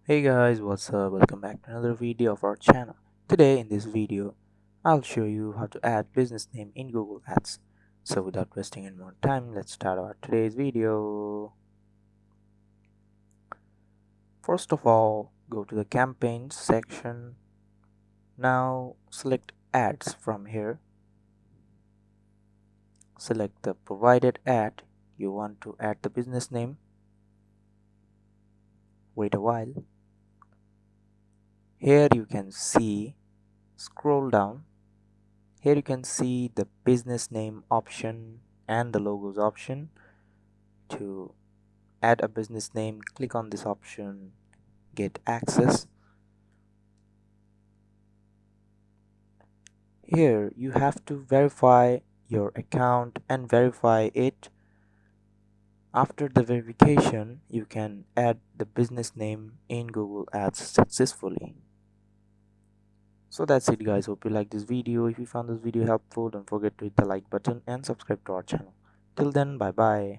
Hey guys, what's up? Welcome back to another video of our channel. Today in this video, I'll show you how to add business name in Google Ads. So without wasting any more time, let's start our today's video. First of all, go to the campaigns section. Now select ads from here. Select the provided ad. You want to add the business name. Wait a while. Here you can see, scroll down. Here you can see the business name option and the logos option. To add a business name, click on this option, get access. Here you have to verify your account and verify it. After the verification, you can add the business name in Google Ads successfully. So that's it guys, hope you like this video. If you found this video helpful, don't forget to hit the like button and subscribe to our channel. Till then, bye bye.